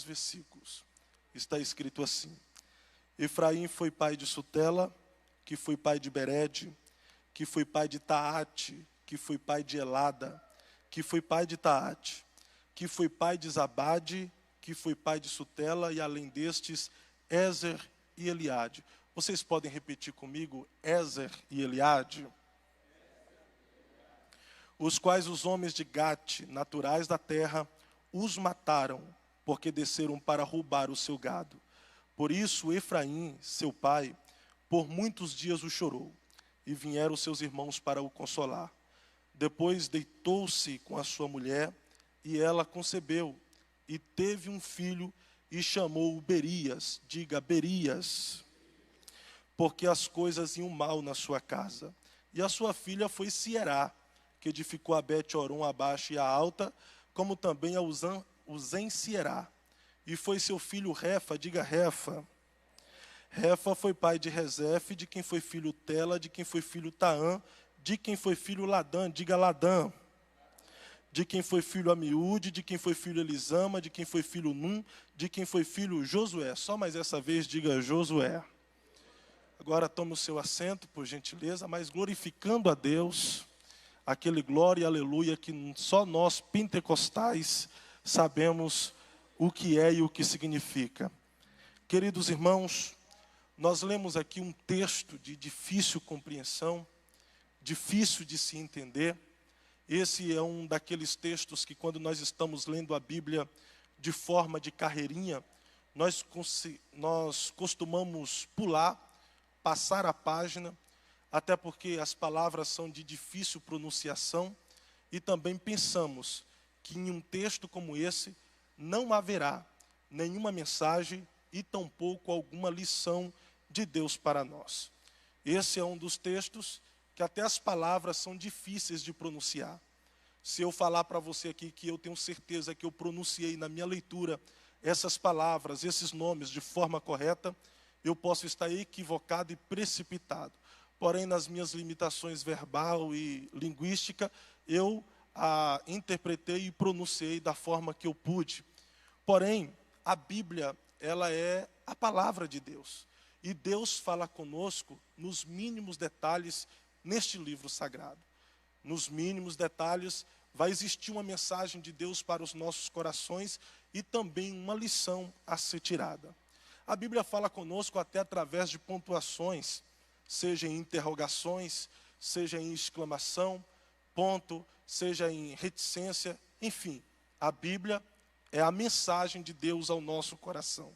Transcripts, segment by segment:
versículos. Está escrito assim: Efraim foi pai de Sutela, que foi pai de Berede, que foi pai de Taate, que foi pai de Elada, que foi pai de Taate, que foi pai de Zabade, que foi pai de Sutela, e além destes, Ézer e Eliade. Vocês podem repetir comigo, Ézer e Eliade? Os quais os homens de Gate, naturais da terra, os mataram, porque desceram para roubar o seu gado. Por isso Efraim, seu pai, por muitos dias o chorou, e vieram seus irmãos para o consolar. Depois deitou-se com a sua mulher, e ela concebeu, e teve um filho, e chamou-o Berias, diga Berias, porque as coisas iam mal na sua casa. E a sua filha foi Sierá, que edificou a Bet-Horon abaixo e a alta, como também a Uzem-Sierá. E foi seu filho Refa, diga Refa. Refa foi pai de Rezefe, de quem foi filho Tela, de quem foi filho Taã, de quem foi filho Ladã, diga Ladã. De quem foi filho Amiúde, de quem foi filho Elisama, de quem foi filho Num, de quem foi filho Josué. Só mais essa vez diga Josué. Agora tome o seu assento, por gentileza, mas glorificando a Deus, aquele glória e aleluia que só nós pentecostais sabemos o que é e o que significa. Queridos irmãos, nós lemos aqui um texto de difícil compreensão, difícil de se entender. Esse é um daqueles textos que, quando nós estamos lendo a Bíblia de forma de carreirinha, nós costumamos pular, passar a página, até porque as palavras são de difícil pronunciação, e também pensamos que em um texto como esse não haverá nenhuma mensagem e tampouco alguma lição de Deus para nós. Esse é um dos textos que até as palavras são difíceis de pronunciar. Se eu falar para você aqui que eu tenho certeza que eu pronunciei na minha leitura essas palavras, esses nomes de forma correta, eu posso estar equivocado e precipitado. Porém, nas minhas limitações verbal e linguística, eu interpretei e pronunciei da forma que eu pude. Porém, a Bíblia, ela é a palavra de Deus. E Deus fala conosco nos mínimos detalhes neste livro sagrado. Nos mínimos detalhes vai existir uma mensagem de Deus para os nossos corações e também uma lição a ser tirada. A Bíblia fala conosco até através de pontuações, seja em interrogações, seja em exclamação, ponto, seja em reticência, enfim, a Bíblia é a mensagem de Deus ao nosso coração.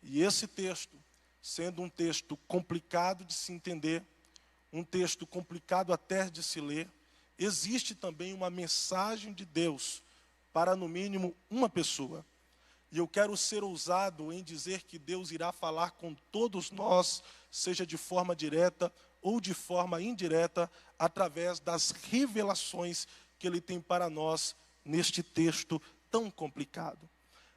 E esse texto, sendo um texto complicado de se entender, um texto complicado até de se ler, existe também uma mensagem de Deus para, no mínimo, uma pessoa. E eu quero ser ousado em dizer que Deus irá falar com todos nós, seja de forma direta ou de forma indireta, através das revelações que Ele tem para nós neste texto tão complicado.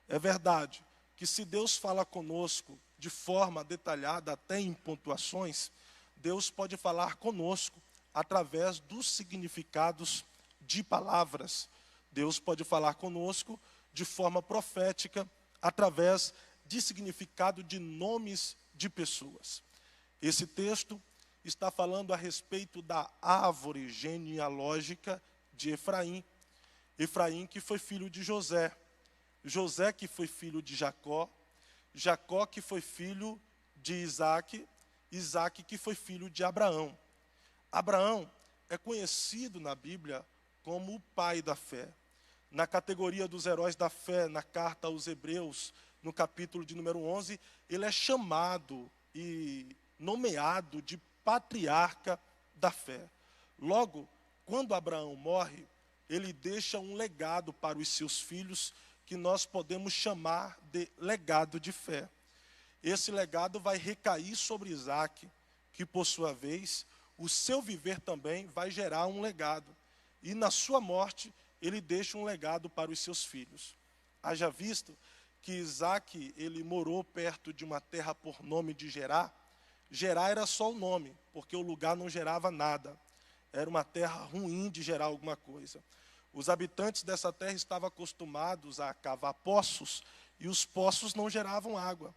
É verdade que, se Deus fala conosco de forma detalhada, até em pontuações, Deus pode falar conosco através dos significados de palavras. Deus pode falar conosco de forma profética, através de significado de nomes de pessoas. Esse texto está falando a respeito da árvore genealógica de Efraim. Efraim, que foi filho de José. José, que foi filho de Jacó. Jacó, que foi filho de Isaac. Isaac, que foi filho de Abraão. Abraão é conhecido na Bíblia como o pai da fé. Na categoria dos heróis da fé, na carta aos Hebreus, no capítulo de número 11, ele é chamado e nomeado de patriarca da fé. Logo, quando Abraão morre, ele deixa um legado para os seus filhos, que nós podemos chamar de legado de fé. Esse legado vai recair sobre Isaac, que por sua vez, o seu viver também vai gerar um legado. E na sua morte, ele deixa um legado para os seus filhos. Haja visto que Isaac, ele morou perto de uma terra por nome de Gerá. Gerá era só o nome, porque o lugar não gerava nada. Era uma terra ruim de gerar alguma coisa. Os habitantes dessa terra estavam acostumados a cavar poços e os poços não geravam água.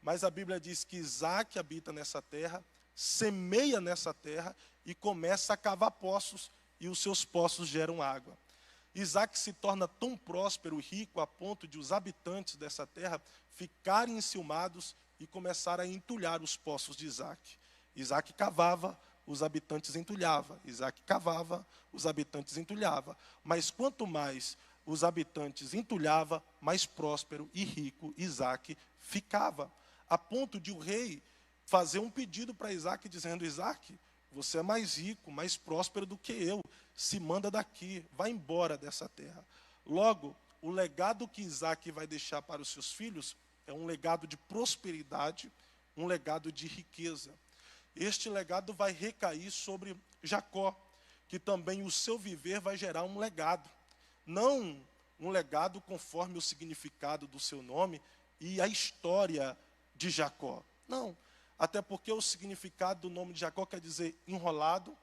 Mas a Bíblia diz que Isaac habita nessa terra, semeia nessa terra e começa a cavar poços, e os seus poços geram água. Isaac se torna tão próspero e rico a ponto de os habitantes dessa terra ficarem enciumados e começar a entulhar os poços de Isaac. Isaac cavava, os habitantes entulhavam. Isaac cavava, os habitantes entulhavam. Mas quanto mais os habitantes entulhavam, mais próspero e rico Isaac ficava. A ponto de o rei fazer um pedido para Isaac, dizendo: Isaac, você é mais rico, mais próspero do que eu. Se manda daqui, vai embora dessa terra. Logo, o legado que Isaac vai deixar para os seus filhos é um legado de prosperidade, um legado de riqueza. Este legado vai recair sobre Jacó, que também o seu viver vai gerar um legado. Não um legado conforme o significado do seu nome e a história de Jacó. Não, até porque o significado do nome de Jacó quer dizer enrolado,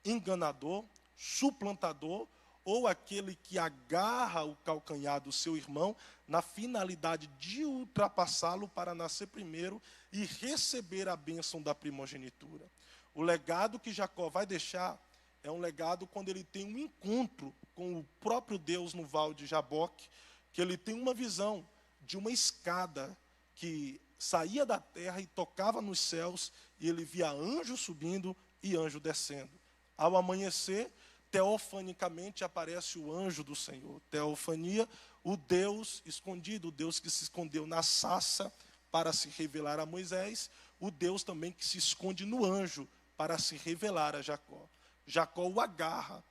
enganador, suplantador, ou aquele que agarra o calcanhar do seu irmão na finalidade de ultrapassá-lo para nascer primeiro e receber a bênção da primogenitura. O legado que Jacó vai deixar é um legado quando ele tem um encontro com o próprio Deus no Vale de Jaboque, que ele tem uma visão de uma escada que saía da terra e tocava nos céus, e ele via anjo subindo e anjo descendo. Ao amanhecer, teofanicamente aparece o anjo do Senhor. Teofania, o Deus escondido, o Deus que se escondeu na sarça para se revelar a Moisés, o Deus também que se esconde no anjo para se revelar a Jacó. Jacó o agarra,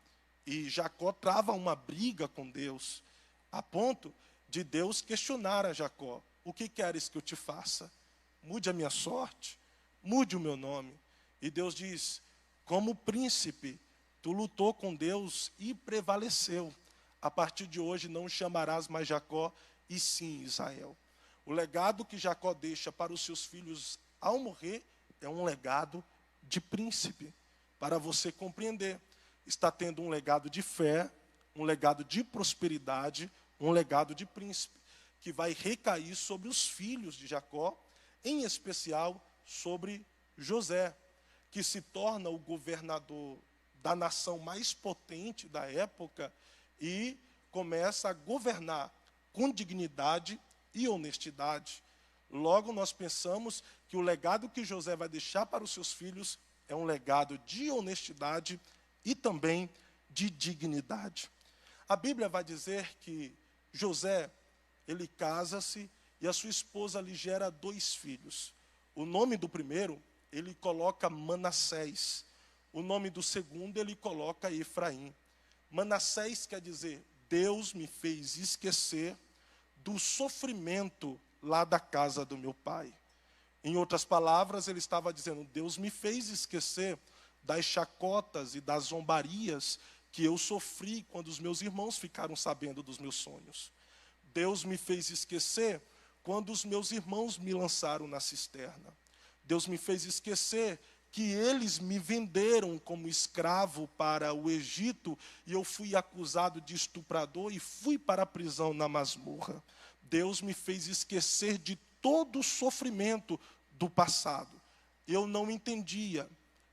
e Jacó trava uma briga com Deus, a ponto de Deus questionar a Jacó: o que queres que eu te faça? Mude a minha sorte? Mude o meu nome? E Deus diz: como príncipe, tu lutou com Deus e prevaleceu. A partir de hoje não chamarás mais Jacó, e sim Israel. O legado que Jacó deixa para os seus filhos ao morrer é um legado de príncipe. Para você compreender, está tendo um legado de fé, um legado de prosperidade, um legado de príncipe, que vai recair sobre os filhos de Jacó, em especial sobre José, que se torna o governador da nação mais potente da época e começa a governar com dignidade e honestidade. Logo, nós pensamos que o legado que José vai deixar para os seus filhos é um legado de honestidade e também de dignidade. A Bíblia vai dizer que José, ele casa-se e a sua esposa lhe gera 2 filhos. O nome do primeiro, ele coloca Manassés. O nome do segundo, ele coloca Efraim. Manassés quer dizer: Deus me fez esquecer do sofrimento lá da casa do meu pai. Em outras palavras, ele estava dizendo: Deus me fez esquecer das chacotas e das zombarias que eu sofri quando os meus irmãos ficaram sabendo dos meus sonhos. Deus me fez esquecer quando os meus irmãos me lançaram na cisterna. Deus me fez esquecer que eles me venderam como escravo para o Egito e eu fui acusado de estuprador e fui para a prisão na masmorra. Deus me fez esquecer de todo o sofrimento do passado. Eu não entendia,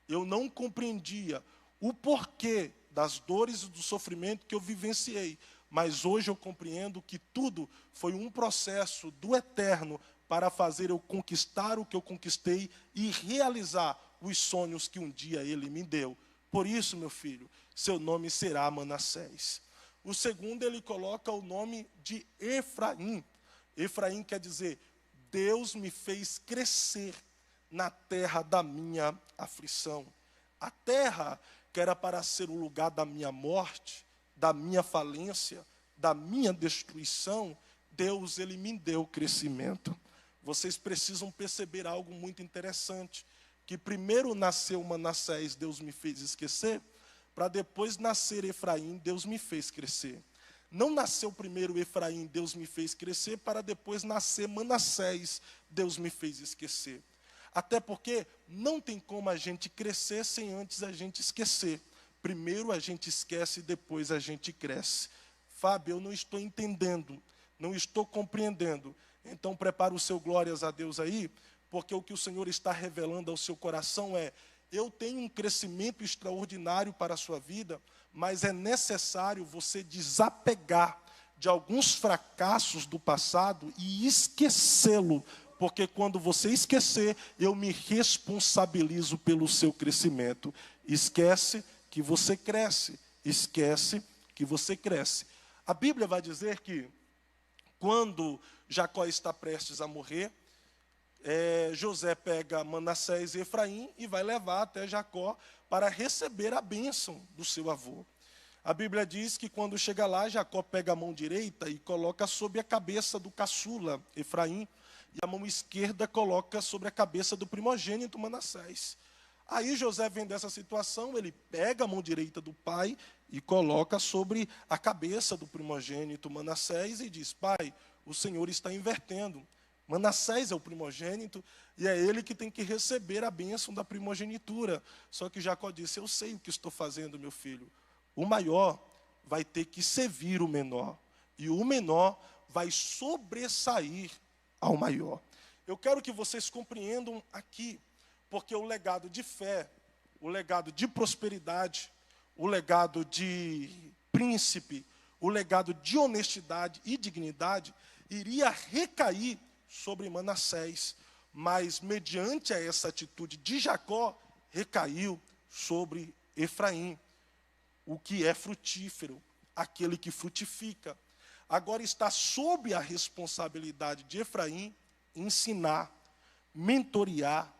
eu não compreendia o porquê das dores e do sofrimento que eu vivenciei. Mas hoje eu compreendo que tudo foi um processo do eterno para fazer eu conquistar o que eu conquistei e realizar os sonhos que um dia ele me deu. Por isso, meu filho, seu nome será Manassés. O segundo, ele coloca o nome de Efraim. Efraim quer dizer: Deus me fez crescer na terra da minha aflição. A terra que era para ser o lugar da minha morte, da minha falência, da minha destruição, Deus, ele me deu crescimento. Vocês precisam perceber algo muito interessante, que primeiro nasceu Manassés, Deus me fez esquecer, para depois nascer Efraim, Deus me fez crescer. Não nasceu primeiro Efraim, Deus me fez crescer, para depois nascer Manassés, Deus me fez esquecer. Até porque não tem como a gente crescer sem antes a gente esquecer. Primeiro a gente esquece e depois a gente cresce. Fábio, eu não estou entendendo, não estou compreendendo. Então prepara o seu glórias a Deus aí, porque o que o Senhor está revelando ao seu coração é: eu tenho um crescimento extraordinário para a sua vida, mas é necessário você desapegar de alguns fracassos do passado e esquecê-lo, porque quando você esquecer, eu me responsabilizo pelo seu crescimento. Esquece que você cresce, esquece que você cresce. A Bíblia vai dizer que quando Jacó está prestes a morrer, José pega Manassés e Efraim e vai levar até Jacó para receber a bênção do seu avô. A Bíblia diz que quando chega lá, Jacó pega a mão direita e coloca sobre a cabeça do caçula, Efraim, e a mão esquerda coloca sobre a cabeça do primogênito, Manassés. Aí José vem dessa situação, ele pega a mão direita do pai e coloca sobre a cabeça do primogênito, Manassés, e diz: pai, o Senhor está invertendo. Manassés é o primogênito e é ele que tem que receber a bênção da primogenitura. Só que Jacó disse: eu sei o que estou fazendo, meu filho. O maior vai ter que servir o menor, e o menor vai sobressair ao maior. Eu quero que vocês compreendam aqui, porque o legado de fé, o legado de prosperidade, o legado de príncipe, o legado de honestidade e dignidade iria recair sobre Manassés, mas mediante a essa atitude de Jacó, recaiu sobre Efraim. O que é frutífero, aquele que frutifica. Agora está sob a responsabilidade de Efraim ensinar, mentorear,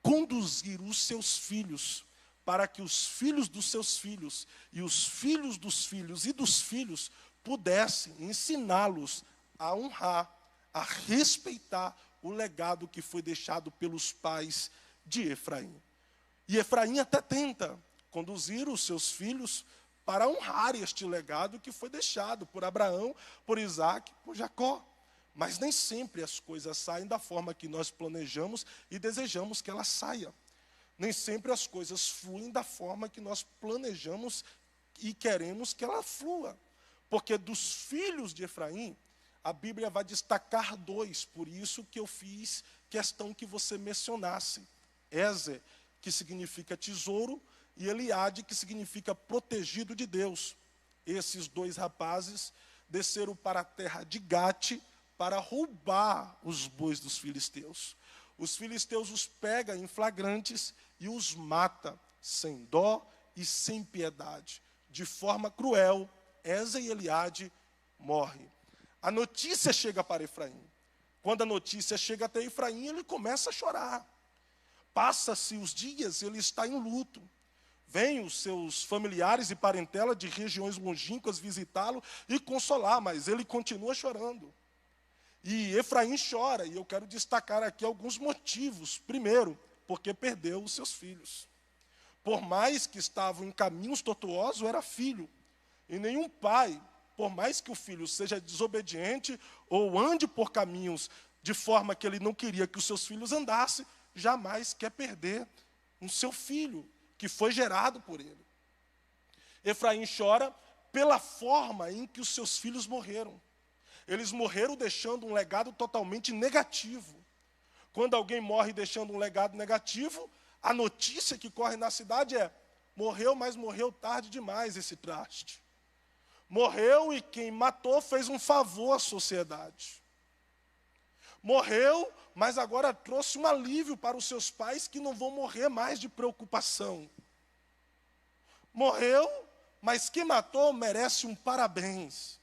conduzir os seus filhos, para que os filhos dos seus filhos e os filhos dos filhos e dos filhos pudessem ensiná-los a honrar, a respeitar o legado que foi deixado pelos pais de Efraim. E Efraim até tenta conduzir os seus filhos para honrar este legado que foi deixado por Abraão, por Isaac, por Jacó. Mas nem sempre as coisas saem da forma que nós planejamos e desejamos que ela saia. Nem sempre as coisas fluem da forma que nós planejamos e queremos que ela flua. Porque dos filhos de Efraim, a Bíblia vai destacar dois, por isso que eu fiz questão que você mencionasse. Ezer, que significa tesouro, e Eliade, que significa protegido de Deus. Esses dois rapazes desceram para a terra de Gate para roubar os bois dos filisteus. Os filisteus os pegam em flagrantes e os mata, sem dó e sem piedade. De forma cruel, Ezer e Eliade morrem. A notícia chega para Efraim. Quando a notícia chega até Efraim, ele começa a chorar. Passa-se os dias, ele está em luto. Vêm os seus familiares e parentela de regiões longínquas visitá-lo e consolar, mas ele continua chorando. E Efraim chora, e eu quero destacar aqui alguns motivos. Primeiro, porque perdeu os seus filhos. Por mais que estavam em caminhos tortuosos, era filho. E nenhum pai, por mais que o filho seja desobediente ou ande por caminhos de forma que ele não queria que os seus filhos andassem, jamais quer perder o seu filho, que foi gerado por ele. Efraim chora pela forma em que os seus filhos morreram. Eles morreram deixando um legado totalmente negativo. Quando alguém morre deixando um legado negativo, a notícia que corre na cidade é: morreu, mas morreu tarde demais esse traste. Morreu e quem matou fez um favor à sociedade. Morreu, mas agora trouxe um alívio para os seus pais que não vão morrer mais de preocupação. Morreu, mas quem matou merece um parabéns.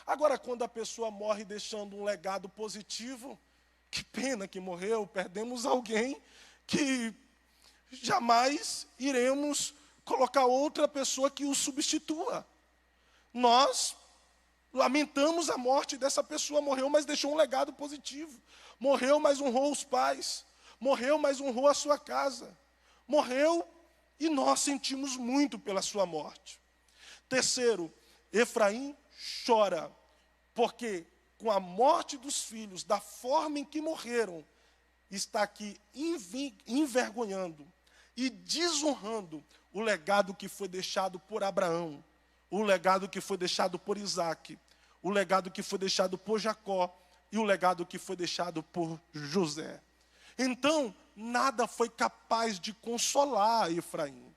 Agora, quando a pessoa morre deixando um legado positivo, que pena que morreu, perdemos alguém que jamais iremos colocar outra pessoa que o substitua. Nós lamentamos a morte dessa pessoa, morreu, mas deixou um legado positivo. Morreu, mas honrou os pais. Morreu, mas honrou a sua casa. Morreu e nós sentimos muito pela sua morte. Terceiro, Efraim chora, porque com a morte dos filhos, da forma em que morreram, está aqui envergonhando e desonrando o legado que foi deixado por Abraão, o legado que foi deixado por Isaac, o legado que foi deixado por Jacó, e o legado que foi deixado por José. Então, nada foi capaz de consolar Efraim.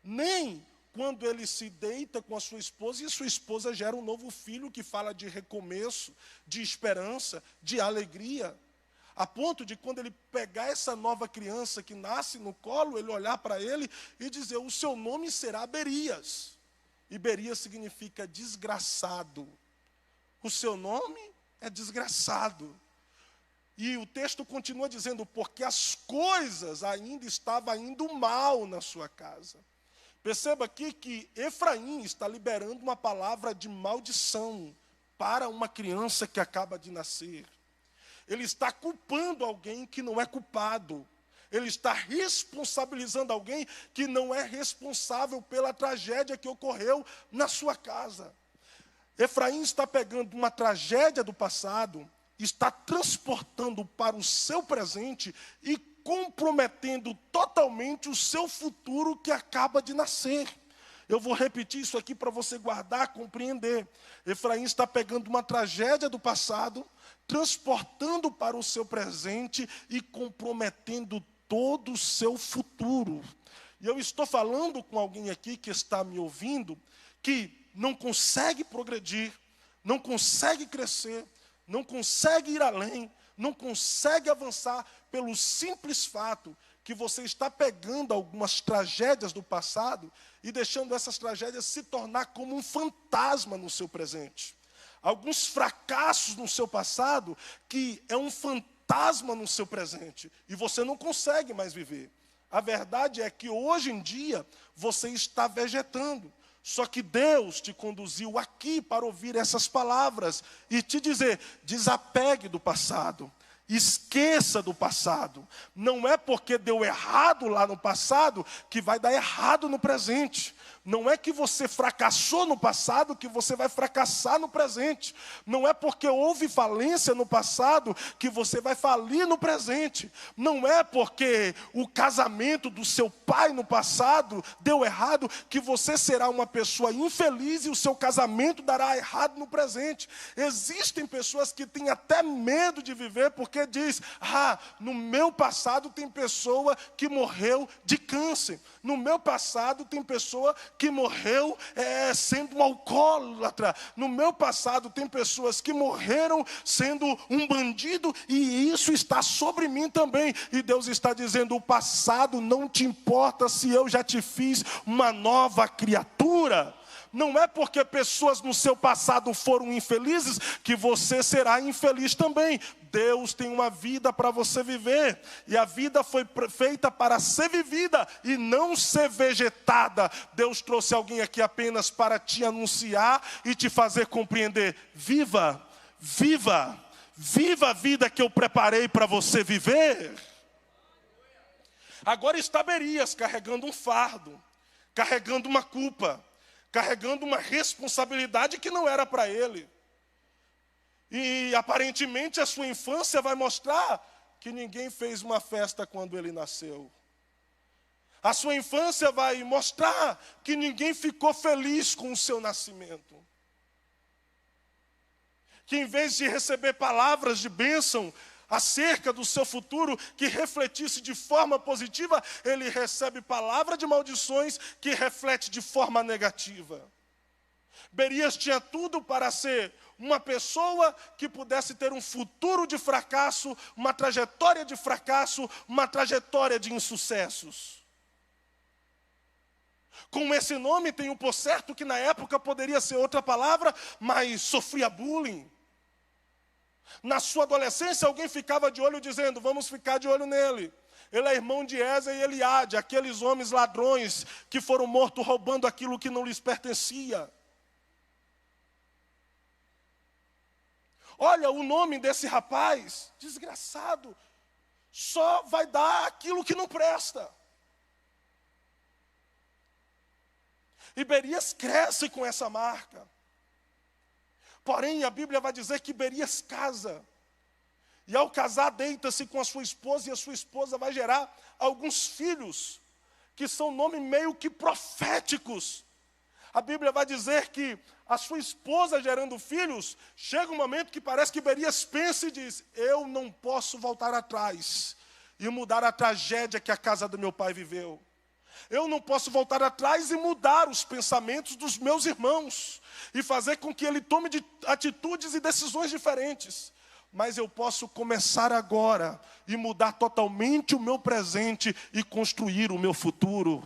Nem quando ele se deita com a sua esposa, e sua esposa gera um novo filho que fala de recomeço, de esperança, de alegria. A ponto de quando ele pegar essa nova criança que nasce no colo, ele olhar para ele e dizer: o seu nome será Berias. E Berias significa desgraçado. O seu nome é desgraçado. E o texto continua dizendo: porque as coisas ainda estavam indo mal na sua casa. Perceba aqui que Efraim está liberando uma palavra de maldição para uma criança que acaba de nascer. Ele está culpando alguém que não é culpado. Ele está responsabilizando alguém que não é responsável pela tragédia que ocorreu na sua casa. Efraim está pegando uma tragédia do passado, está transportando para o seu presente e comprometendo totalmente o seu futuro que acaba de nascer. Eu vou repetir isso aqui para você guardar, compreender. Efraim está pegando uma tragédia do passado, transportando para o seu presente e comprometendo todo o seu futuro. E eu estou falando com alguém aqui que está me ouvindo, que não consegue progredir, não consegue crescer, não consegue ir além, não consegue avançar pelo simples fato que você está pegando algumas tragédias do passado e deixando essas tragédias se tornar como um fantasma no seu presente. Alguns fracassos no seu passado que é um fantasma no seu presente e você não consegue mais viver. A verdade é que hoje em dia você está vegetando. Só que Deus te conduziu aqui para ouvir essas palavras e te dizer: desapegue do passado, esqueça do passado. Não é porque deu errado lá no passado que vai dar errado no presente. Não é que você fracassou no passado que você vai fracassar no presente. Não é porque houve falência no passado que você vai falir no presente. Não é porque o casamento do seu pai no passado deu errado que você será uma pessoa infeliz e o seu casamento dará errado no presente. Existem pessoas que têm até medo de viver porque diz: no meu passado tem pessoa que morreu de câncer. No meu passado tem pessoa que morreu sendo um alcoólatra. No meu passado tem pessoas que morreram sendo um bandido e isso está sobre mim também. E Deus está dizendo: o passado não te importa se eu já te fiz uma nova criatura. Não é porque pessoas no seu passado foram infelizes que você será infeliz também. Deus tem uma vida para você viver. E a vida foi feita para ser vivida e não ser vegetada. Deus trouxe alguém aqui apenas para te anunciar e te fazer compreender: viva, viva, viva a vida que eu preparei para você viver. Agora está Berias carregando um fardo, carregando uma culpa, carregando uma responsabilidade que não era para ele. E aparentemente a sua infância vai mostrar que ninguém fez uma festa quando ele nasceu. A sua infância vai mostrar que ninguém ficou feliz com o seu nascimento. Que em vez de receber palavras de bênção acerca do seu futuro, que refletisse de forma positiva, ele recebe palavra de maldições que reflete de forma negativa. Berias tinha tudo para ser uma pessoa que pudesse ter um futuro de fracasso, uma trajetória de fracasso, uma trajetória de insucessos. Com esse nome tenho por certo que na época poderia ser outra palavra, mas sofria bullying. Na sua adolescência alguém ficava de olho dizendo: vamos ficar de olho nele. Ele é irmão de Ezer e Eliade, aqueles homens ladrões que foram mortos roubando aquilo que não lhes pertencia. Olha o nome desse rapaz, desgraçado, só vai dar aquilo que não presta. E Berias cresce com essa marca. Porém, a Bíblia vai dizer que Berias casa. E ao casar, deita-se com a sua esposa, e a sua esposa vai gerar alguns filhos, que são nomes meio que proféticos. A Bíblia vai dizer que a sua esposa gerando filhos, chega um momento que parece que Berias pensa e diz: eu não posso voltar atrás e mudar a tragédia que a casa do meu pai viveu. Eu não posso voltar atrás e mudar os pensamentos dos meus irmãos e fazer com que ele tome atitudes e decisões diferentes. Mas eu posso começar agora e mudar totalmente o meu presente e construir o meu futuro.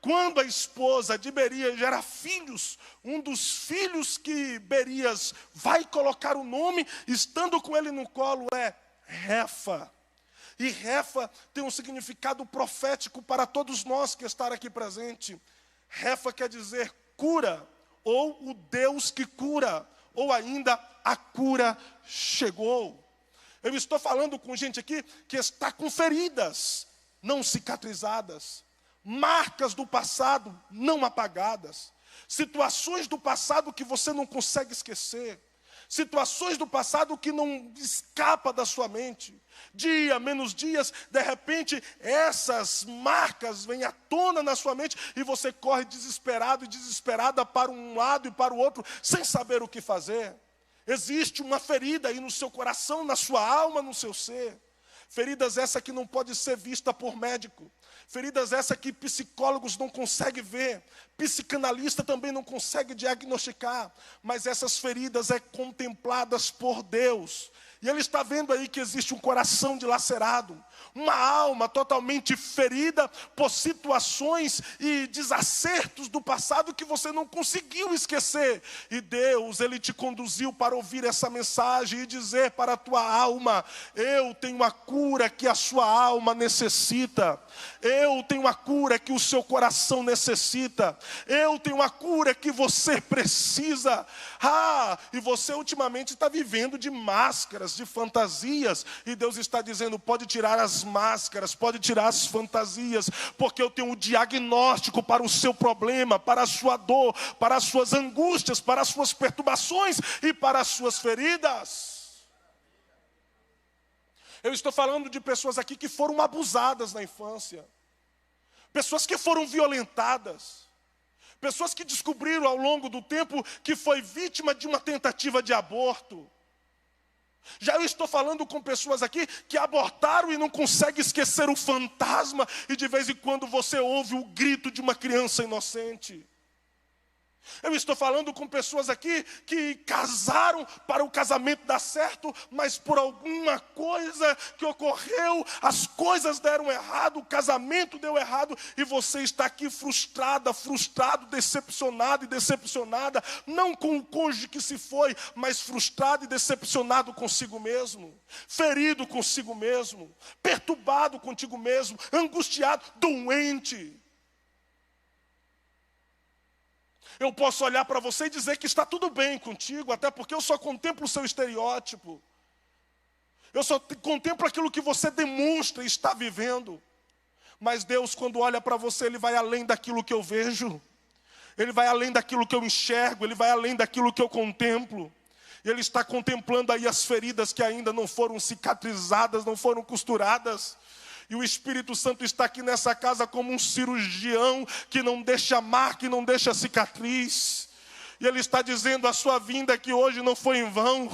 Quando a esposa de Berias gera filhos, um dos filhos que Berias vai colocar o nome, estando com ele no colo, é Refa. E Refa tem um significado profético para todos nós que estão aqui presentes. Refa quer dizer cura, ou o Deus que cura, ou ainda a cura chegou. Eu estou falando com gente aqui que está com feridas não cicatrizadas, marcas do passado não apagadas, situações do passado que você não consegue esquecer, situações do passado que não escapa da sua mente. Dia, menos dias, de repente, essas marcas vêm à tona na sua mente e você corre desesperado e desesperada para um lado e para o outro, sem saber o que fazer. Existe uma ferida aí no seu coração, na sua alma, no seu ser. Feridas essa que não pode ser vista por médico. Feridas essa que psicólogos não conseguem ver. Psicanalista também não consegue diagnosticar. Mas essas feridas é contempladas por Deus. E Ele está vendo aí que existe um coração dilacerado. Uma alma totalmente ferida por situações e desacertos do passado que você não conseguiu esquecer. E Deus, Ele te conduziu para ouvir essa mensagem e dizer para a tua alma: eu tenho a cura que a sua alma necessita. Eu tenho a cura que o seu coração necessita. Eu tenho a cura que você precisa. E você ultimamente está vivendo de máscaras, de fantasias. E Deus está dizendo: pode tirar as máscaras, pode tirar as fantasias, porque eu tenho um diagnóstico para o seu problema, para a sua dor, para as suas angústias, para as suas perturbações e para as suas feridas. Eu estou falando de pessoas aqui que foram abusadas na infância, pessoas que foram violentadas, pessoas que descobriram ao longo do tempo que foi vítima de uma tentativa de aborto. Já eu estou falando com pessoas aqui que abortaram e não conseguem esquecer o fantasma, e de vez em quando você ouve o grito de uma criança inocente. Eu estou falando com pessoas aqui que casaram para o casamento dar certo, mas por alguma coisa que ocorreu, as coisas deram errado, o casamento deu errado, e você está aqui frustrada, frustrado, decepcionado e decepcionada, não com o cônjuge que se foi, mas frustrado e decepcionado consigo mesmo, ferido consigo mesmo, perturbado contigo mesmo, angustiado, doente. Eu posso olhar para você e dizer que está tudo bem contigo, até porque eu só contemplo o seu estereótipo. Eu só contemplo aquilo que você demonstra e está vivendo. Mas Deus, quando olha para você, Ele vai além daquilo que eu vejo. Ele vai além daquilo que eu enxergo, Ele vai além daquilo que eu contemplo. E Ele está contemplando aí as feridas que ainda não foram cicatrizadas, não foram costuradas. E o Espírito Santo está aqui nessa casa como um cirurgião que não deixa marca, que não deixa cicatriz. E Ele está dizendo: a sua vinda aqui hoje não foi em vão.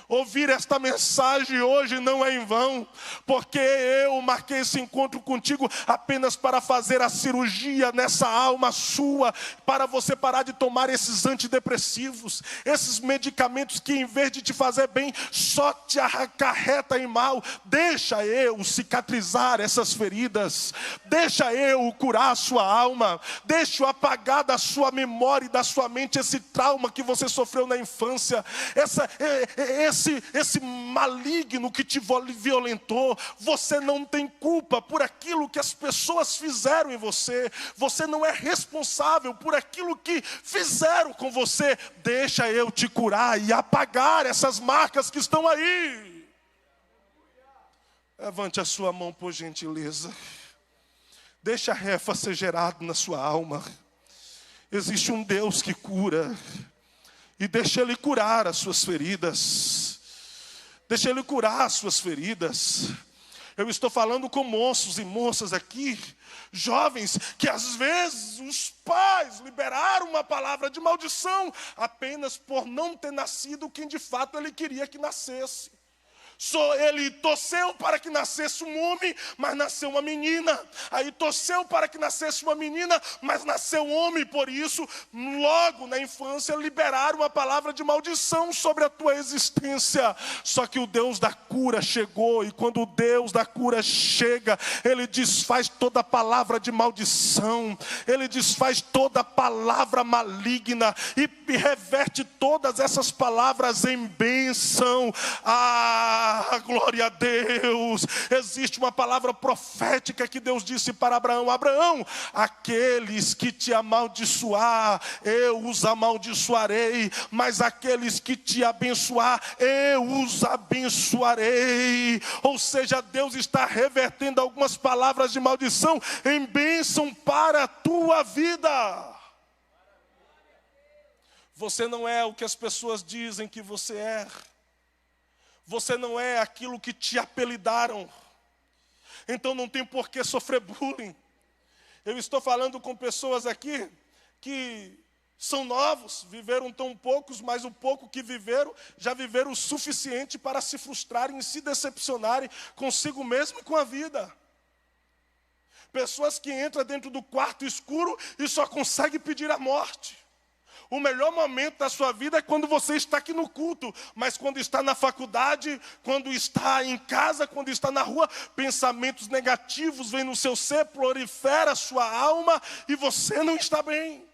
Ouvir esta mensagem hoje não é em vão, porque eu marquei esse encontro contigo apenas para fazer a cirurgia nessa alma sua, para você parar de tomar esses antidepressivos, esses medicamentos que em vez de te fazer bem, só te acarreta em mal. Deixa eu cicatrizar essas feridas, deixa eu curar a sua alma, deixa eu apagar da sua memória e da sua mente esse trauma que você sofreu na infância, esse maligno que te violentou. Você não tem culpa por aquilo que as pessoas fizeram em você. Você não é responsável por aquilo que fizeram com você. Deixa eu te curar e apagar essas marcas que estão aí. Levante a sua mão, por gentileza. Deixa a refa ser gerado na sua alma. Existe um Deus que cura. E deixa Ele curar as suas feridas. Deixa Ele curar as suas feridas. Eu estou falando com moços e moças aqui, jovens, que às vezes os pais liberaram uma palavra de maldição apenas por não ter nascido quem de fato ele queria que nascesse. Ele torceu para que nascesse um homem, mas nasceu uma menina. Aí torceu para que nascesse uma menina, mas nasceu um homem. Por isso, logo na infância, liberaram uma palavra de maldição sobre a tua existência. Só que o Deus da cura chegou, e quando o Deus da cura chega, Ele desfaz toda palavra de maldição, Ele desfaz toda palavra maligna, e reverte todas essas palavras em bênção. Glória a Deus. Existe uma palavra profética que Deus disse para Abraão: Abraão, aqueles que te amaldiçoar, eu os amaldiçoarei, mas aqueles que te abençoar, eu os abençoarei. Ou seja, Deus está revertendo algumas palavras de maldição em bênção para a tua vida. Você não é o que as pessoas dizem que você é. Você não é aquilo que te apelidaram. Então não tem por que sofrer bullying. Eu estou falando com pessoas aqui que são novos, viveram tão poucos, mas o pouco que viveram, já viveram o suficiente para se frustrarem e se decepcionarem consigo mesmo e com a vida. Pessoas que entram dentro do quarto escuro e só conseguem pedir a morte. O melhor momento da sua vida é quando você está aqui no culto, mas quando está na faculdade, quando está em casa, quando está na rua, pensamentos negativos vêm no seu ser, prolifera a sua alma e você não está bem.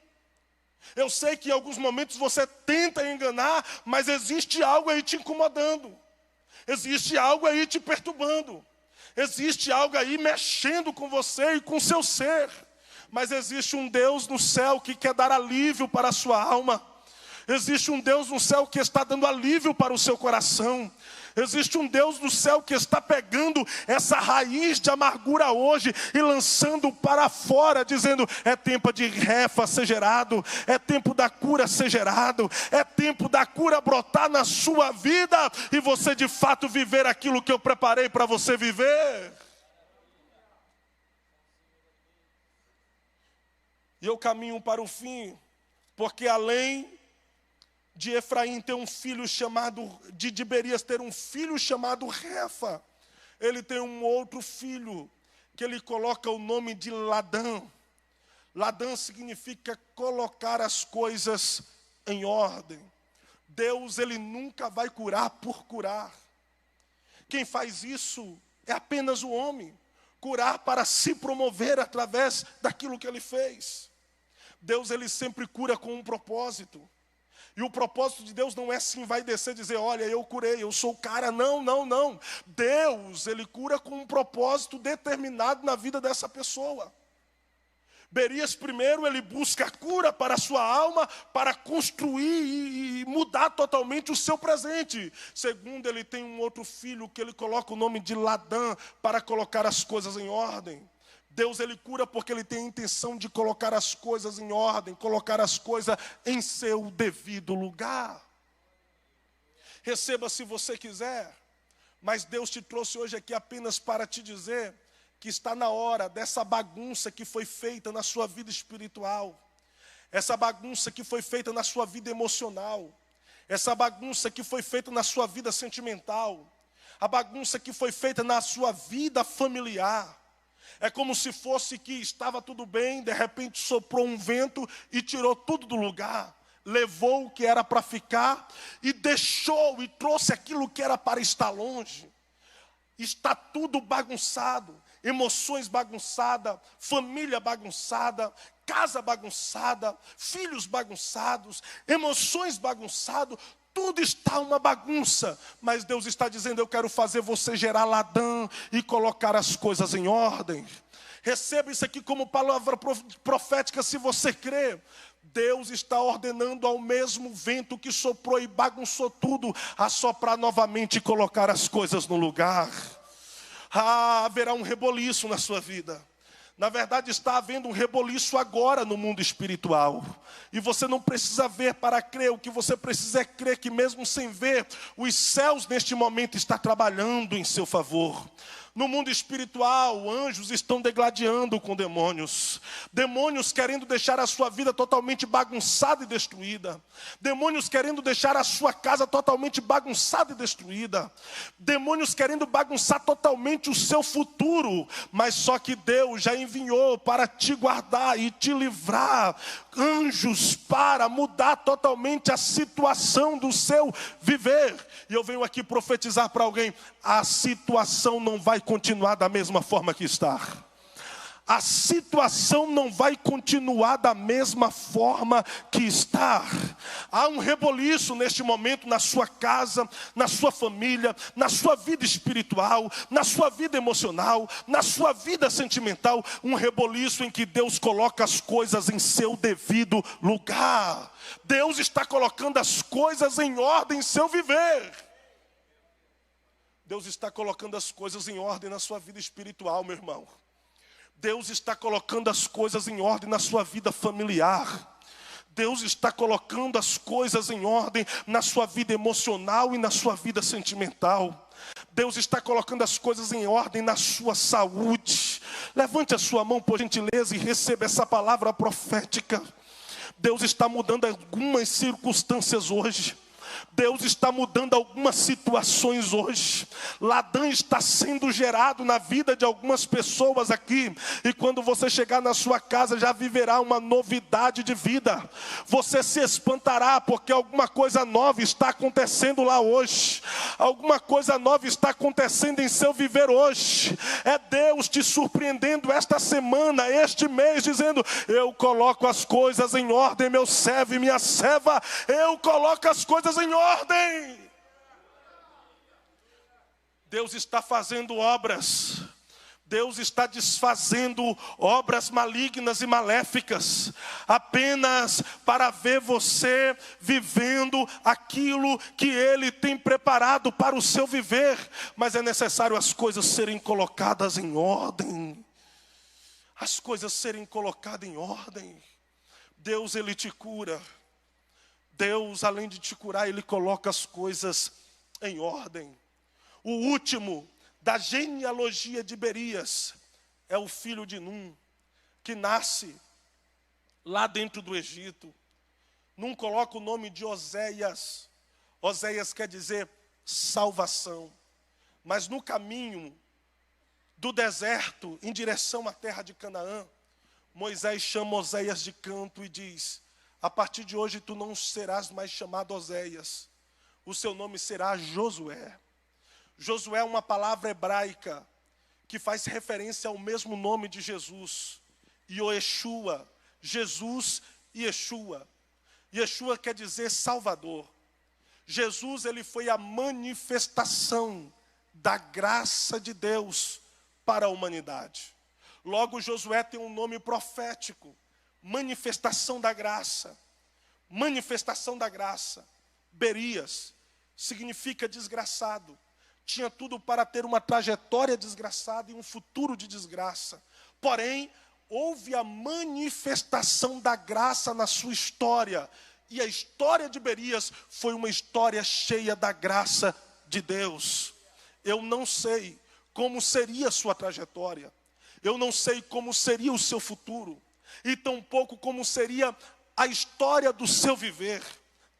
Eu sei que em alguns momentos você tenta enganar, mas existe algo aí te incomodando, existe algo aí te perturbando, existe algo aí mexendo com você e com o seu ser. Mas existe um Deus no céu que quer dar alívio para a sua alma. Existe um Deus no céu que está dando alívio para o seu coração. Existe um Deus no céu que está pegando essa raiz de amargura hoje e lançando para fora, dizendo: é tempo de refa ser gerado, é tempo da cura ser gerado, é tempo da cura brotar na sua vida e você de fato viver aquilo que eu preparei para você viver. E eu caminho para o fim, porque além de Efraim ter um filho chamado, de Berias ter um filho chamado Refa, ele tem um outro filho, que ele coloca o nome de Ladã. Ladã significa colocar as coisas em ordem. Deus, ele nunca vai curar por curar. Quem faz isso é apenas o homem. Curar para se promover através daquilo que ele fez. Deus, ele sempre cura com um propósito. E o propósito de Deus não é se envaidecer, dizer: olha, eu curei, eu sou o cara. Não, não, não. Deus, ele cura com um propósito determinado na vida dessa pessoa. Berias, primeiro, ele busca cura para a sua alma, para construir e mudar totalmente o seu presente. Segundo, ele tem um outro filho que ele coloca o nome de Ladã, para colocar as coisas em ordem. Deus, ele cura porque ele tem a intenção de colocar as coisas em ordem, colocar as coisas em seu devido lugar. Receba se você quiser, mas Deus te trouxe hoje aqui apenas para te dizer que está na hora dessa bagunça que foi feita na sua vida espiritual, essa bagunça que foi feita na sua vida emocional, essa bagunça que foi feita na sua vida sentimental, a bagunça que foi feita na sua vida familiar. É como se fosse que estava tudo bem, de repente soprou um vento e tirou tudo do lugar. Levou o que era para ficar e deixou e trouxe aquilo que era para estar longe. Está tudo bagunçado, emoções bagunçadas, família bagunçada, casa bagunçada, filhos bagunçados, emoções bagunçadas. Tudo está uma bagunça, mas Deus está dizendo: eu quero fazer você gerar Ladã e colocar as coisas em ordem. Receba isso aqui como palavra profética se você crê. Deus está ordenando ao mesmo vento que soprou e bagunçou tudo, a soprar novamente e colocar as coisas no lugar. Haverá um reboliço na sua vida. Na verdade, está havendo um reboliço agora no mundo espiritual. E você não precisa ver para crer. O que você precisa é crer que mesmo sem ver, os céus neste momento estão trabalhando em seu favor. No mundo espiritual, anjos estão degladiando com demônios. Demônios querendo deixar a sua vida totalmente bagunçada e destruída. Demônios querendo deixar a sua casa totalmente bagunçada e destruída. Demônios querendo bagunçar totalmente o seu futuro. Mas só que Deus já enviou para te guardar e te livrar anjos para mudar totalmente a situação do seu viver. E eu venho aqui profetizar para alguém: a situação não vai continuar da mesma forma que está. A situação não vai continuar da mesma forma que está. Há um reboliço neste momento na sua casa, na sua família, na sua vida espiritual, na sua vida emocional, na sua vida sentimental. Um reboliço em que Deus coloca as coisas em seu devido lugar. Deus está colocando as coisas em ordem em seu viver. Deus está colocando as coisas em ordem na sua vida espiritual, meu irmão. Deus está colocando as coisas em ordem na sua vida familiar. Deus está colocando as coisas em ordem na sua vida emocional e na sua vida sentimental. Deus está colocando as coisas em ordem na sua saúde. Levante a sua mão, por gentileza, e receba essa palavra profética. Deus está mudando algumas circunstâncias hoje. Deus está mudando algumas situações hoje. Ladã está sendo gerado na vida de algumas pessoas aqui. E quando você chegar na sua casa, já viverá uma novidade de vida. Você se espantará, porque alguma coisa nova está acontecendo lá hoje. Alguma coisa nova está acontecendo em seu viver hoje. É Deus te surpreendendo esta semana, este mês, dizendo: eu coloco as coisas em ordem, meu servo e minha serva. Eu coloco as coisas em ordem. Deus está fazendo obras. Deus está desfazendo obras malignas e maléficas, apenas para ver você vivendo aquilo que Ele tem preparado para o seu viver. Mas é necessário as coisas serem colocadas em ordem. As coisas serem colocadas em ordem. Deus, Ele te cura. Deus, além de te curar, Ele coloca as coisas em ordem. O último da genealogia de Berias é o filho de Num, que nasce lá dentro do Egito. Num coloca o nome de Oséias. Oséias quer dizer salvação. Mas no caminho do deserto, em direção à terra de Canaã, Moisés chama Oséias de canto e diz: a partir de hoje tu não serás mais chamado Oséias, o seu nome será Josué. Josué é uma palavra hebraica que faz referência ao mesmo nome de Jesus. Yoeshua, Jesus e Yeshua. Yeshua quer dizer Salvador. Jesus, ele foi a manifestação da graça de Deus para a humanidade. Logo, Josué tem um nome profético: manifestação da graça. Manifestação da graça. Berias significa desgraçado. Tinha tudo para ter uma trajetória desgraçada e um futuro de desgraça. Porém, houve a manifestação da graça na sua história. E a história de Berias foi uma história cheia da graça de Deus. Eu não sei como seria a sua trajetória. Eu não sei como seria o seu futuro. E tampouco como seria a história do seu viver.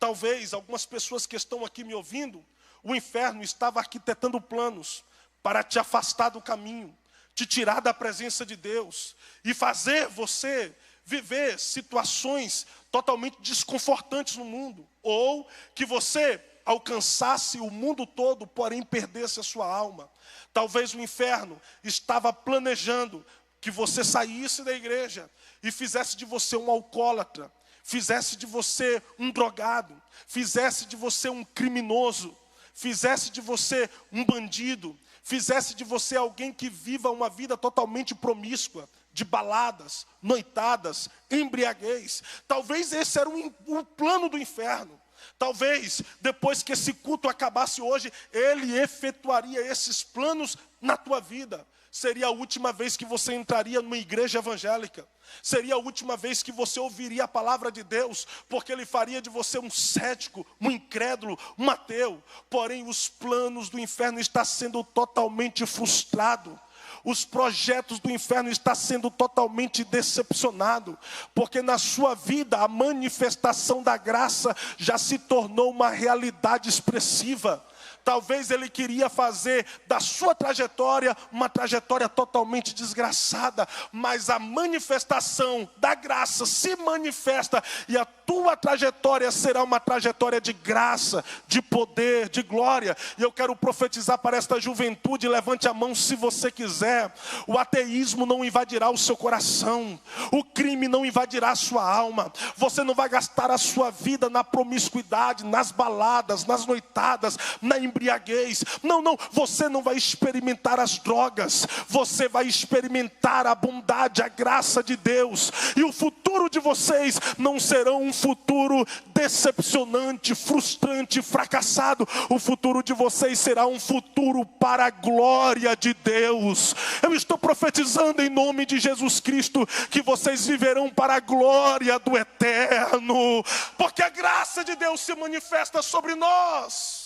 Talvez algumas pessoas que estão aqui me ouvindo, o inferno estava arquitetando planos para te afastar do caminho, te tirar da presença de Deus e fazer você viver situações totalmente desconfortantes no mundo, ou que você alcançasse o mundo todo, porém perdesse a sua alma. Talvez o inferno estava planejando que você saísse da igreja e fizesse de você um alcoólatra, fizesse de você um drogado, fizesse de você um criminoso, fizesse de você um bandido, fizesse de você alguém que viva uma vida totalmente promíscua, de baladas, noitadas, embriaguez. Talvez esse era o plano do inferno. Talvez, depois que esse culto acabasse hoje, Ele efetuaria esses planos na tua vida. Seria a última vez que você entraria numa igreja evangélica. Seria a última vez que você ouviria a palavra de Deus, porque Ele faria de você um cético, um incrédulo, um ateu. Porém, os planos do inferno estão sendo totalmente frustrados. Os projetos do inferno estão sendo totalmente decepcionados, porque na sua vida a manifestação da graça já se tornou uma realidade expressiva. Talvez ele queria fazer da sua trajetória uma trajetória totalmente desgraçada, mas a manifestação da graça se manifesta e a tua trajetória será uma trajetória de graça, de poder, de glória. E eu quero profetizar para esta juventude, levante a mão se você quiser. O ateísmo não invadirá o seu coração, o crime não invadirá a sua alma, você não vai gastar a sua vida na promiscuidade, nas baladas, nas noitadas, na embriaguez. Não, você não vai experimentar as drogas, você vai experimentar a bondade, a graça de Deus. E o futuro de vocês não será um futuro decepcionante, frustrante, fracassado. O futuro de vocês será um futuro para a glória de Deus. Eu estou profetizando em nome de Jesus Cristo que vocês viverão para a glória do eterno, porque a graça de Deus se manifesta sobre nós.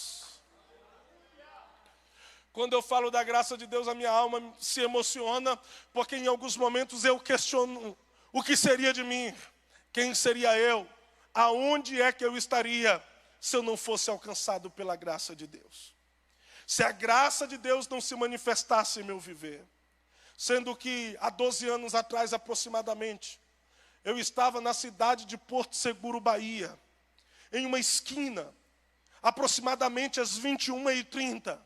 Quando eu falo da graça de Deus, a minha alma se emociona, porque em alguns momentos eu questiono o que seria de mim, quem seria eu, aonde é que eu estaria se eu não fosse alcançado pela graça de Deus. Se a graça de Deus não se manifestasse em meu viver, sendo que há 12 anos atrás aproximadamente, eu estava na cidade de Porto Seguro, Bahia, em uma esquina, aproximadamente às 21h30,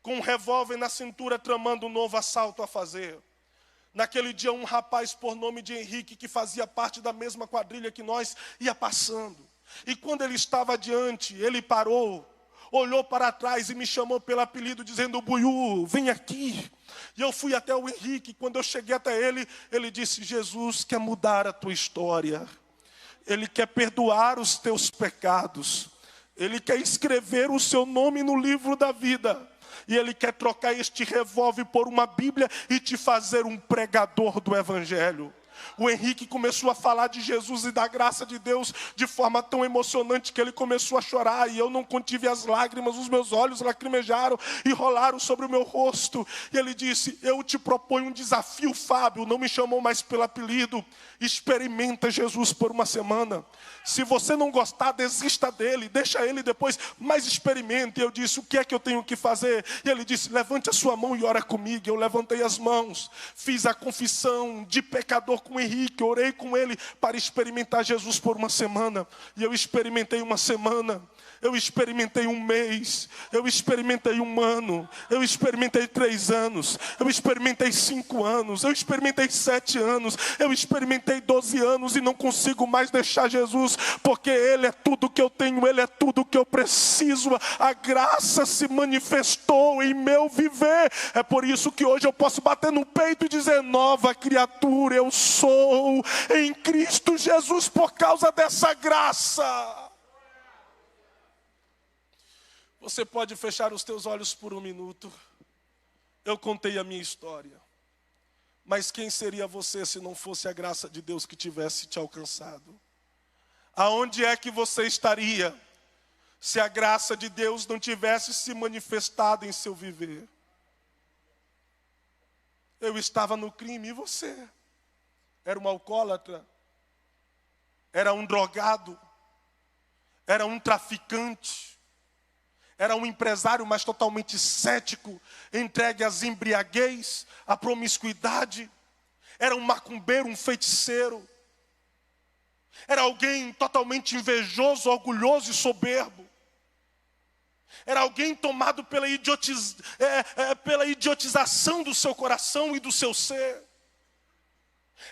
com um revólver na cintura, tramando um novo assalto a fazer. Naquele dia, um rapaz por nome de Henrique, que fazia parte da mesma quadrilha que nós, ia passando. E quando ele estava adiante, ele parou, olhou para trás e me chamou pelo apelido, dizendo: Buiú, vem aqui. E eu fui até o Henrique. Quando eu cheguei até ele, ele disse: Jesus quer mudar a tua história. Ele quer perdoar os teus pecados. Ele quer escrever o seu nome no livro da vida. E Ele quer trocar este revólver por uma Bíblia e te fazer um pregador do Evangelho. O Henrique começou a falar de Jesus e da graça de Deus de forma tão emocionante que ele começou a chorar. E eu não contive as lágrimas, os meus olhos lacrimejaram e rolaram sobre o meu rosto. E ele disse: eu te proponho um desafio, Fábio. Não me chamou mais pelo apelido. Experimenta Jesus por uma semana. Se você não gostar, desista dele, deixa ele depois, mas experimente. E eu disse: o que é que eu tenho que fazer? E ele disse: levante a sua mão e ora comigo. Eu levantei as mãos, fiz a confissão de pecador com o Henrique, orei com ele para experimentar Jesus por uma semana. E eu experimentei uma semana, eu experimentei um mês, eu experimentei um ano, eu experimentei 3 anos, eu experimentei 5 anos, eu experimentei 7 anos, eu experimentei 12 anos e não consigo mais deixar Jesus, porque Ele é tudo que eu tenho, Ele é tudo que eu preciso. A graça se manifestou em meu viver. É por isso que hoje eu posso bater no peito e dizer: nova criatura eu sou em Cristo Jesus por causa dessa graça. Você pode fechar os teus olhos por um minuto. Eu contei a minha história. Mas quem seria você se não fosse a graça de Deus que tivesse te alcançado? Aonde é que você estaria se a graça de Deus não tivesse se manifestado em seu viver? Eu estava no crime, e você? Era um alcoólatra? Era um drogado? Era um traficante? Era um empresário, mas totalmente cético, entregue às embriaguez, à promiscuidade. Era um macumbeiro, um feiticeiro. Era alguém totalmente invejoso, orgulhoso e soberbo. Era alguém tomado pela idiotização do seu coração e do seu ser.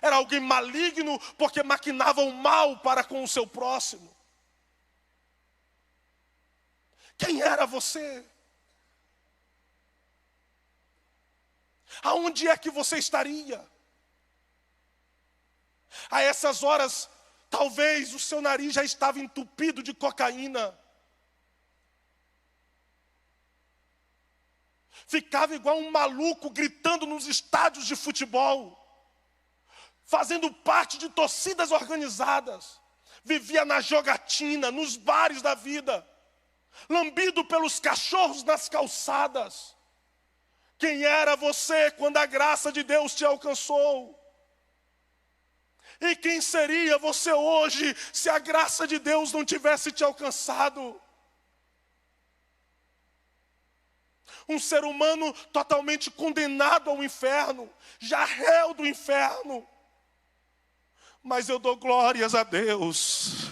Era alguém maligno porque maquinava o mal para com o seu próximo. Quem era você? Aonde é que você estaria? A essas horas, talvez o seu nariz já estava entupido de cocaína. ficava igual um maluco gritando nos estádios de futebol, fazendo parte de torcidas organizadas, vivia na jogatina, nos bares da vida, lambido pelos cachorros nas calçadas. Quem era você quando a graça de Deus te alcançou? E quem seria você hoje se a graça de Deus não tivesse te alcançado? Um ser humano totalmente condenado ao inferno, já réu do inferno. Mas eu dou glórias a Deus,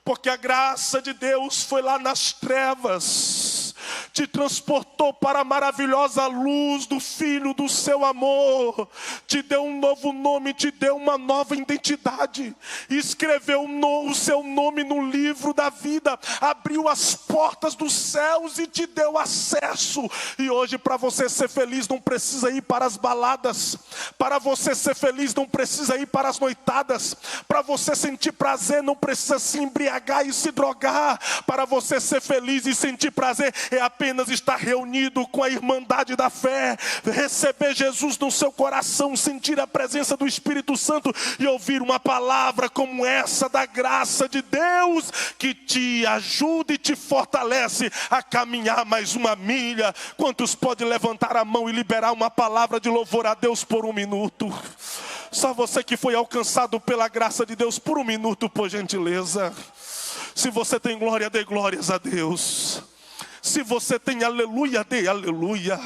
porque a graça de Deus foi lá nas trevas, te transportou para a maravilhosa luz do Filho do seu amor, te deu um novo nome, te deu uma nova identidade, escreveu o seu nome no livro da vida, abriu as portas dos céus e te deu acesso. E hoje, para você ser feliz, não precisa ir para as baladas, para você ser feliz não precisa ir para as noitadas, para você sentir prazer não precisa se embriagar e se drogar, para você ser feliz e sentir prazer é apenas estar reunido com a irmandade da fé, receber Jesus no seu coração, sentir a presença do Espírito Santo e ouvir uma palavra como essa da graça de Deus, que te ajuda e te fortalece a caminhar mais uma milha. Quantos podem levantar a mão e liberar uma palavra de louvor a Deus por um minuto? Só você que foi alcançado pela graça de Deus por um minuto, por gentileza. Se você tem glória, dê glórias a Deus. Se você tem aleluia, dê aleluia.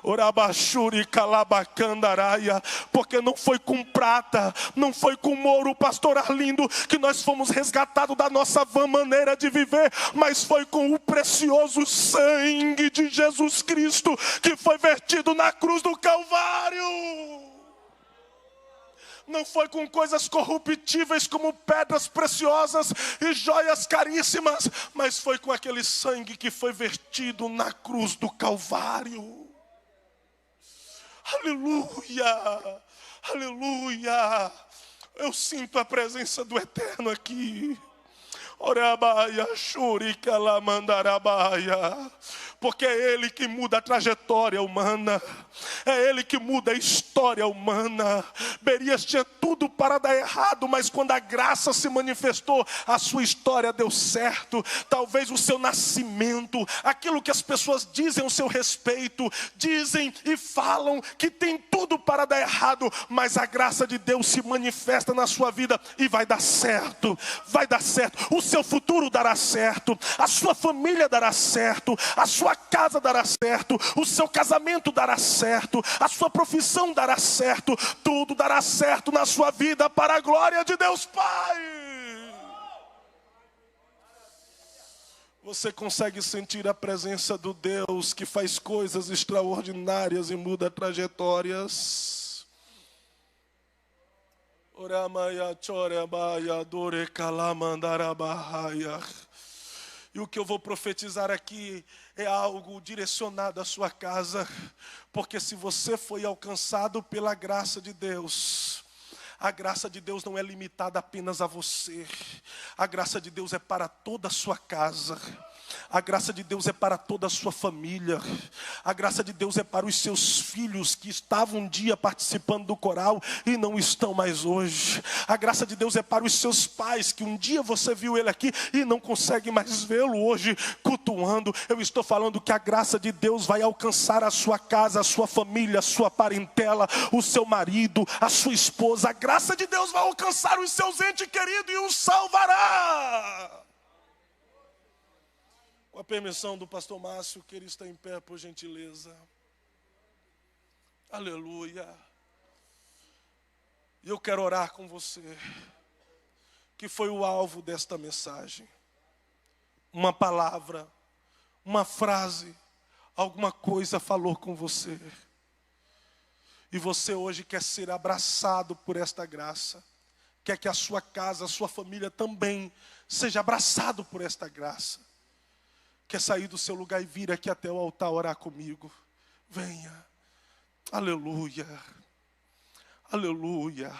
Orabachuri calabacandaraia, porque não foi com prata, não foi com ouro, pastor Arlindo, que nós fomos resgatados da nossa vã maneira de viver, mas foi com o precioso sangue de Jesus Cristo, que foi vertido na cruz do Calvário. Não foi com coisas corruptíveis como pedras preciosas e joias caríssimas, mas foi com aquele sangue que foi vertido na cruz do Calvário. Aleluia, aleluia. Eu sinto a presença do Eterno aqui. Orabaia, shurika lamandarabaia. Porque é Ele que muda a trajetória humana, é Ele que muda a história humana. Berias tinha tudo para dar errado, mas quando a graça se manifestou, a sua história deu certo. Talvez o seu nascimento, aquilo que as pessoas dizem ao seu respeito, dizem e falam que tem tudo para dar errado, mas a graça de Deus se manifesta na sua vida e vai dar certo, vai dar certo. O seu futuro dará certo, a sua família dará certo, a sua casa dará certo, o seu casamento dará certo, a sua profissão dará certo, tudo dará certo na sua vida para a glória de Deus Pai. Você consegue sentir a presença do Deus que faz coisas extraordinárias e muda trajetórias? Oramaya chorebaya dore kalamandarabahaya. E o que eu vou profetizar aqui é algo direcionado à sua casa, porque se você foi alcançado pela graça de Deus, a graça de Deus não é limitada apenas a você, a graça de Deus é para toda a sua casa. A graça de Deus é para toda a sua família. A graça de Deus é para os seus filhos que estavam um dia participando do coral e não estão mais hoje. A graça de Deus é para os seus pais que um dia você viu ele aqui e não consegue mais vê-lo hoje cultuando. Eu estou falando que a graça de Deus vai alcançar a sua casa, a sua família, a sua parentela, o seu marido, a sua esposa. A graça de Deus vai alcançar os seus entes queridos e os salvará. Com a permissão do pastor Márcio, que ele está em pé, por gentileza. Aleluia. E eu quero orar com você, que foi o alvo desta mensagem. Uma palavra, uma frase, alguma coisa falou com você. E você hoje quer ser abraçado por esta graça. Quer que a sua casa, a sua família também seja abraçado por esta graça. Quer sair do seu lugar e vir aqui até o altar orar comigo? Venha. Aleluia. Aleluia.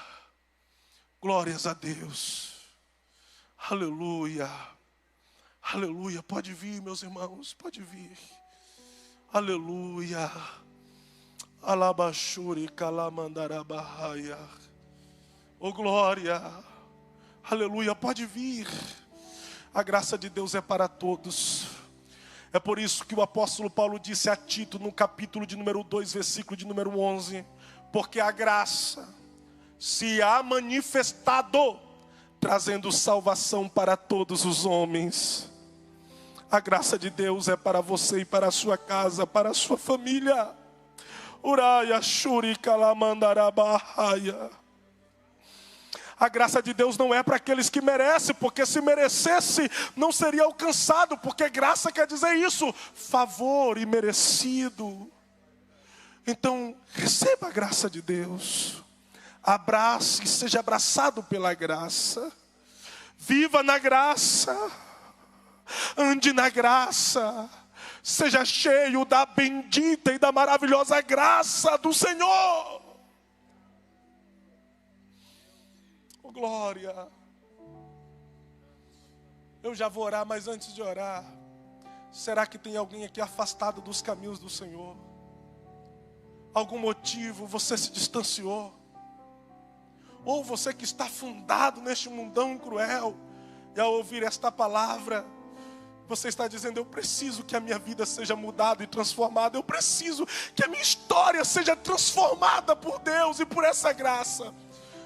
Glórias a Deus. Aleluia. Aleluia. Pode vir, meus irmãos, pode vir. Aleluia. Alabashuri kalamandarabahaya. Oh glória. Aleluia, pode vir. A graça de Deus é para todos. É por isso que o apóstolo Paulo disse a Tito no capítulo de número 2, versículo de número 11. Porque a graça se há manifestado, trazendo salvação para todos os homens. A graça de Deus é para você e para a sua casa, para a sua família. Uraya shuri kalamandarabahaya. A graça de Deus não é para aqueles que merecem, porque se merecesse, não seria alcançado, porque graça quer dizer isso, favor imerecido. Então, receba a graça de Deus, abrace e seja abraçado pela graça, viva na graça, ande na graça, seja cheio da bendita e da maravilhosa graça do Senhor. Glória. Eu já vou orar, mas antes de orar, será que tem alguém aqui afastado dos caminhos do Senhor? Algum motivo você se distanciou? Ou você que está afundado neste mundão cruel, e ao ouvir esta palavra, você está dizendo: eu preciso que a minha vida seja mudada e transformada, eu preciso que a minha história seja transformada por Deus e por essa graça.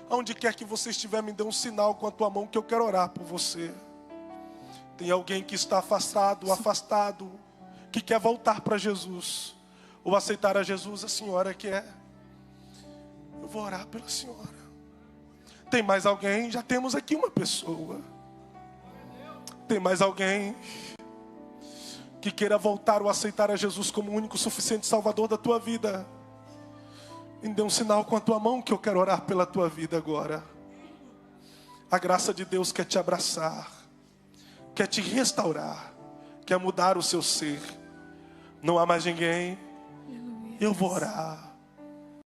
Aonde quer que você estiver, me dê um sinal com a tua mão que eu quero orar por você. Tem alguém que está afastado, que quer voltar para Jesus, ou aceitar a Jesus. A senhora quer? Eu vou orar pela senhora. Tem mais alguém? Já temos aqui uma pessoa. Tem mais alguém que queira voltar ou aceitar a Jesus como o único suficiente Salvador da tua vida? Me dê um sinal com a tua mão que eu quero orar pela tua vida agora. A graça de Deus quer te abraçar, quer te restaurar, quer mudar o seu ser. Não há mais ninguém? Eu vou orar.